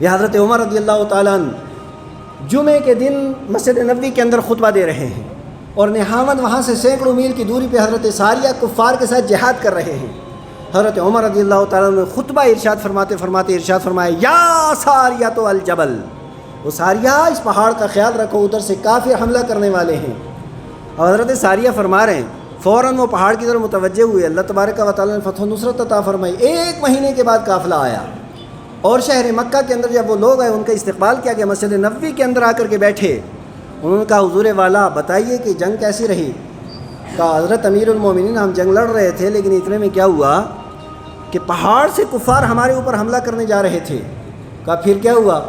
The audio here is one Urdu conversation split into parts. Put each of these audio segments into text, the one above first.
یہ حضرت عمر رضی اللہ تعالیٰ عنہ جمعے کے دن مسجد نبوی کے اندر خطبہ دے رہے ہیں، اور نہاوند وہاں سے سینکڑوں میل کی دوری پہ حضرت ساریہ کفار کے ساتھ جہاد کر رہے ہیں۔ حضرت عمر رضی اللہ تعالیٰ عنہ نے خطبہ ارشاد فرماتے فرماتے ارشاد فرمایا، یا ساریہ تو الجبل، وہ ساریہ اس پہاڑ کا خیال رکھو، ادھر سے کافر حملہ کرنے والے ہیں۔ اور حضرت ساریہ فرما رہے ہیں، فوراً وہ پہاڑ کی طرف متوجہ ہوئے، اللہ تبارک و تعالیٰ نے فتح و نصرت عطا فرمائی۔ 1 مہینے کے بعد قافلہ آیا، اور شہر مکہ کے اندر جب وہ لوگ آئے ان کا استقبال کیا گیا، مسجد نبوی کے اندر آ کر کے بیٹھے۔ انہوں نے کہا، حضور والا بتائیے کہ جنگ کیسی رہی؟ کہا، حضرت امیر المومنین ہم جنگ لڑ رہے تھے، لیکن اتنے میں کیا ہوا کہ پہاڑ سے کفار ہمارے اوپر حملہ کرنے جا رہے تھے۔ کہا، پھر کیا ہوا؟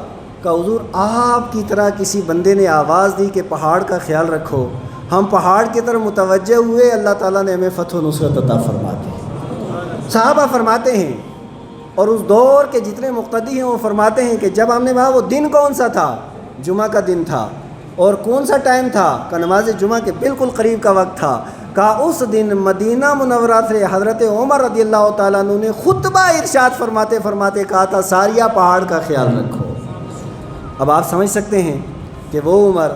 کہا، حضور آپ کی طرح کسی بندے نے آواز دی کہ پہاڑ کا خیال رکھو، ہم پہاڑ کی طرف متوجہ ہوئے، اللہ تعالیٰ نے ہمیں فتح و نصرت عطا فرما دی۔ صحابہ فرماتے ہیں، اور اس دور کے جتنے مقتدی ہیں وہ فرماتے ہیں کہ جب ہم نے کہا وہ دن کون سا تھا؟ جمعہ کا دن تھا۔ اور کون سا ٹائم تھا؟ کہ نماز جمعہ کے بالکل قریب کا وقت تھا۔ کہا، اس دن مدینہ منورہ سے حضرت عمر رضی اللہ تعالیٰ عنہ نے خطبہ ارشاد فرماتے فرماتے کہا تھا، ساریہ پہاڑ کا خیال رکھو۔ اب آپ سمجھ سکتے ہیں کہ وہ عمر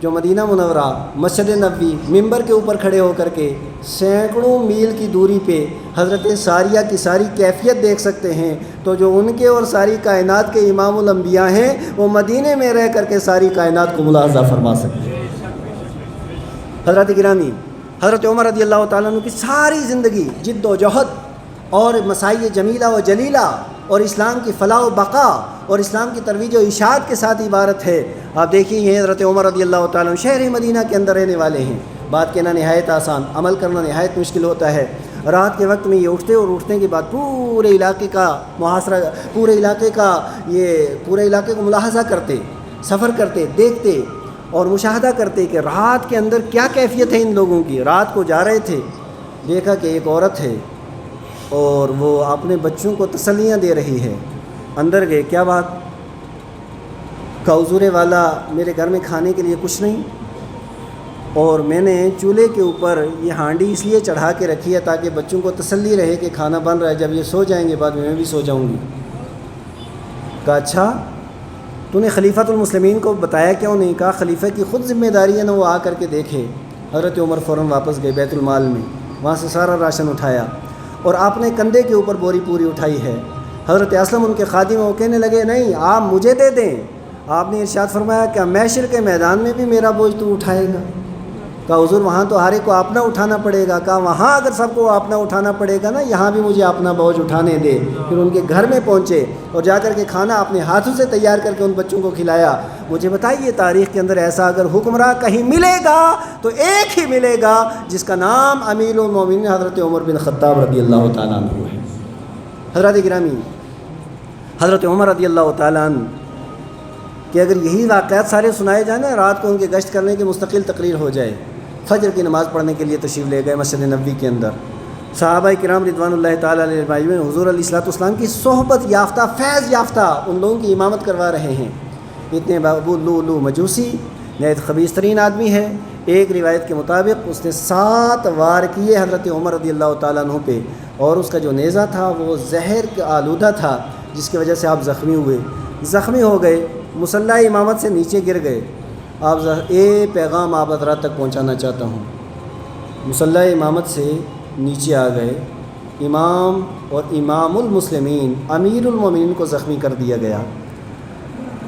جو مدینہ منورہ مسجد نبوی ممبر کے اوپر کھڑے ہو کر کے سینکڑوں میل کی دوری پہ حضرت ساریہ کی ساری کیفیت دیکھ سکتے ہیں، تو جو ان کے اور ساری کائنات کے امام الانبیاء ہیں وہ مدینے میں رہ کر کے ساری کائنات کو ملاحظہ فرما سکتے ہیں۔ حضرت گرامی، حضرت عمر رضی اللہ تعالیٰ عنہ کی ساری زندگی جد و جہد اور مسائی جمیلہ و جلیلہ اور اسلام کی فلاح و بقا اور اسلام کی ترویج و اشاعت کے ساتھ عبارت ہے۔ آپ دیکھیے، یہ حضرت عمر رضی اللہ تعالیٰ عنہ شہر مدینہ کے اندر رہنے والے ہیں، بات کہنا نہایت آسان، عمل کرنا نہایت مشکل ہوتا ہے۔ رات کے وقت میں یہ اٹھتے اور اٹھنے کے بعد پورے علاقے کا محاصرہ، پورے علاقے کو ملاحظہ کرتے، سفر کرتے، دیکھتے اور مشاہدہ کرتے کہ رات کے اندر کیا کیفیت ہے ان لوگوں کی۔ رات کو جا رہے تھے، دیکھا کہ ایک عورت ہے اور وہ اپنے بچوں کو تسلیاں دے رہی ہے۔ اندر گئے، کیا بات؟ کہا، حضور والا میرے گھر میں کھانے کے لیے کچھ نہیں، اور میں نے چولہے کے اوپر یہ ہانڈی اس لیے چڑھا کے رکھی ہے تاکہ بچوں کو تسلی رہے کہ کھانا بن رہا ہے، جب یہ سو جائیں گے بعد میں بھی سو جاؤں گی۔ کہا، اچھا تو نے خلیفۃ المسلمین کو بتایا کیوں نہیں؟ کہا، خلیفہ کی خود ذمہ داری ہے نا، وہ آ کر کے دیکھے۔ حضرت عمر فوراً واپس گئے بیت المال میں، وہاں سے سارا راشن اٹھایا اور آپ نے کندھے کے اوپر بوری پوری اٹھائی ہے۔ حضرت اسلم ان کے خادم وہ کہنے لگے، نہیں آپ مجھے دے دیں۔ آپ نے ارشاد فرمایا، کیا محشر کے میدان میں بھی میرا بوجھ تو اٹھائے گا؟ کہا، حضور وہاں تو ہر ایک کو اپنا اٹھانا پڑے گا۔ کہا، وہاں اگر سب کو اپنا اٹھانا پڑے گا نا، یہاں بھی مجھے اپنا بوجھ اٹھانے دے۔ پھر ان کے گھر میں پہنچے اور جا کر کے کھانا اپنے ہاتھوں سے تیار کر کے ان بچوں کو کھلایا۔ مجھے بتائیے، تاریخ کے اندر ایسا اگر حکمراں کہیں ملے گا تو ایک ہی ملے گا جس کا نام امیر المومنین حضرت عمر بن خطاب رضی اللہ تعالیٰ عنہ ہے۔ حضرت گرامی، حضرت عمر رضی اللہ تعالیٰ عنہ کہ اگر یہی واقعات سارے سنائے جائیں نا، رات کو ان کے گشت کرنے کی مستقل تقریر ہو جائے۔ فجر کی نماز پڑھنے کے لیے تشریف لے گئے مسجد نبوی کے اندر۔ صحابہ کرام رضوان اللہ تعالیٰ علیہ اجمعین حضور علیہ الصلوۃ والسلام کی صحبت یافتہ، فیض یافتہ ان لوگوں کی امامت کروا رہے ہیں۔ اتنے ابو لؤلؤ مجوسی نہایت خبیث ترین آدمی ہے۔ ایک روایت کے مطابق اس نے 7 وار کیے حضرت عمر رضی اللہ تعالیٰ عنہ پہ، اور اس کا جو نیزہ تھا وہ زہر کا آلودہ تھا، جس کی وجہ سے آپ زخمی ہوئے، زخمی ہو گئے، مصلی امامت سے نیچے گر گئے۔ آپ پیغام آپ حضرات تک پہنچانا چاہتا ہوں، مصلی امامت سے نیچے آ گئے، امام اور امام المسلمین امیر المومنین کو زخمی کر دیا گیا۔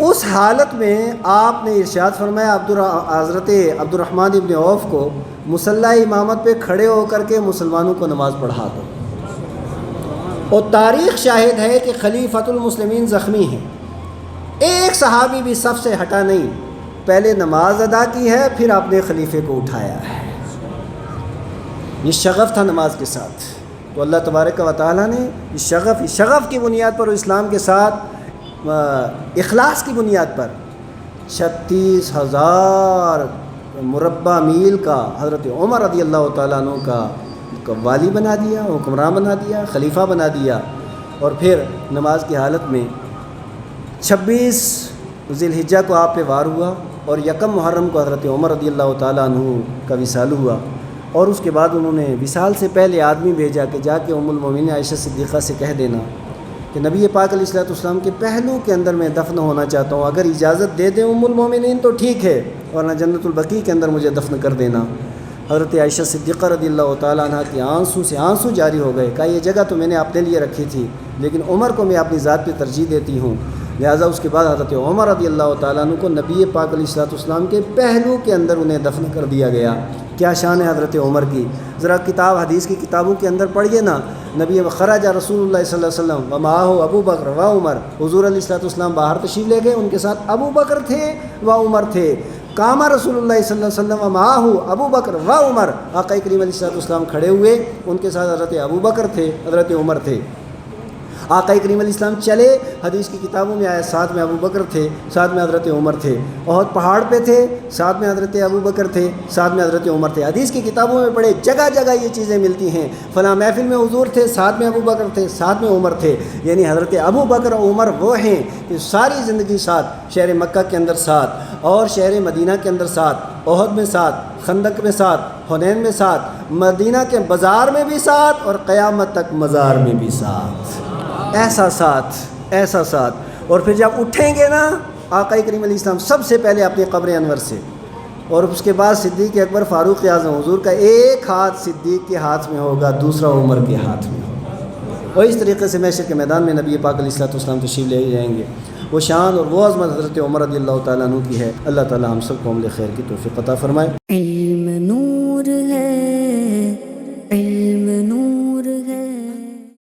اس حالت میں آپ نے ارشاد فرمایا، حضرت عبد الرحمن ابن عوف کو مصلی امامت پہ کھڑے ہو کر کے مسلمانوں کو نماز پڑھا دو۔ اور تاریخ شاہد ہے کہ خلیفۃ المسلمین زخمی ہیں، ایک صحابی بھی صف سے ہٹا نہیں، پہلے نماز ادا کی ہے پھر اپنے خلیفے کو اٹھایا ہے۔ یہ شغف تھا نماز کے ساتھ، تو اللہ تبارک و تعالیٰ نے اس شغف کی بنیاد پر، اسلام کے ساتھ اخلاص کی بنیاد پر 36,000 مربع میل کا حضرت عمر رضی اللہ تعالیٰ عنہ کا والی بنا دیا، حکمراں بنا دیا، خلیفہ بنا دیا۔ اور پھر نماز کی حالت میں 26 ذی الحجہ کو آپ پہ وار ہوا، اور 1 محرم کو حضرت عمر رضی اللہ تعالیٰ عنہ کا وصال ہوا۔ اور اس کے بعد انہوں نے وصال سے پہلے آدمی بھیجا کہ جا کے ام المومنین عائشہ صدیقہ سے کہہ دینا کہ نبی پاک علیہ الصلوۃ والسلام کے پہلو کے اندر میں دفن ہونا چاہتا ہوں، اگر اجازت دے دیں ام المومنین تو ٹھیک ہے، ورنہ جنت البقیع کے اندر مجھے دفن کر دینا۔ حضرت عائشہ صدیقہ رضی اللہ تعالیٰ عنہ کی آنسو سے آنسو جاری ہو گئے، کہا یہ جگہ تو میں نے اپنے لیے رکھی تھی، لیکن عمر کو میں اپنی ذات پہ ترجیح دیتی ہوں، لہٰذا اس کے بعد حضرت عمر رضی اللہ تعالیٰ عنہ کو نبی پاک علیہ الصلوۃ والسلام کے پہلو کے اندر انہیں دفن کر دیا گیا۔ کیا شان ہے حضرت عمر کی، ذرا کتاب حدیث کی کتابوں کے اندر پڑھیے نا، نبی خرج رسول اللہ صلی اللہ علیہ وسلم ومعہ ابو بکر و عمر، حضور علیہ الصلوۃ والسلام باہر تشریف لے گئے، ان کے ساتھ ابو بکر تھے و عمر تھے۔ قام رسول اللہ صلی اللہ علیہ وسلم ومعہ ابو بکر و عمر، آقا کریم علیہ الصلوۃ والسلام کھڑے ہوئے، ان کے ساتھ حضرت ابو بکر تھے، حضرت عمر تھے۔ آقا کریم علیہ السلام چلے، حدیث کی کتابوں میں آیا ساتھ میں ابو بکر تھے، ساتھ میں حضرت عمر تھے۔ احد پہاڑ پہ تھے، ساتھ میں حضرت ابو بکر تھے، ساتھ میں حضرت عمر تھے۔ حدیث کی کتابوں میں پڑھے، جگہ جگہ یہ چیزیں ملتی ہیں، فلاں محفل میں حضور تھے، ساتھ میں ابو بکر تھے، ساتھ میں عمر تھے۔ یعنی حضرت ابو بکر اور عمر وہ ہیں کہ ساری زندگی ساتھ، شہر مکہ کے اندر ساتھ، اور شہر مدینہ کے اندر ساتھ، احد میں ساتھ، خندق میں ساتھ، حنین میں ساتھ، مدینہ کے بازار میں بھی ساتھ، اور قیامت تک مزار میں بھی ساتھ۔ ایسا ساتھ، ایسا ساتھ۔ اور پھر جب اٹھیں گے نا آقا کریم علیہ السلام سب سے پہلے اپنی قبر انور سے، اور اس کے بعد صدیق اکبر فاروق اعظم حضور کا ایک ہاتھ صدیق کے ہاتھ میں ہوگا، دوسرا عمر کے ہاتھ میں ہوگا، اور اس طریقے سے محشر کے میدان میں نبی پاک علیہ الصلوۃ والسلام تشریف لے جائیں گے۔ وہ شان اور وہ عظمت حضرت عمر رضی اللہ تعالیٰ عنہ کی ہے۔ اللہ تعالیٰ ہم سب کو عمل خیر کی توفیق عطا فرمائے۔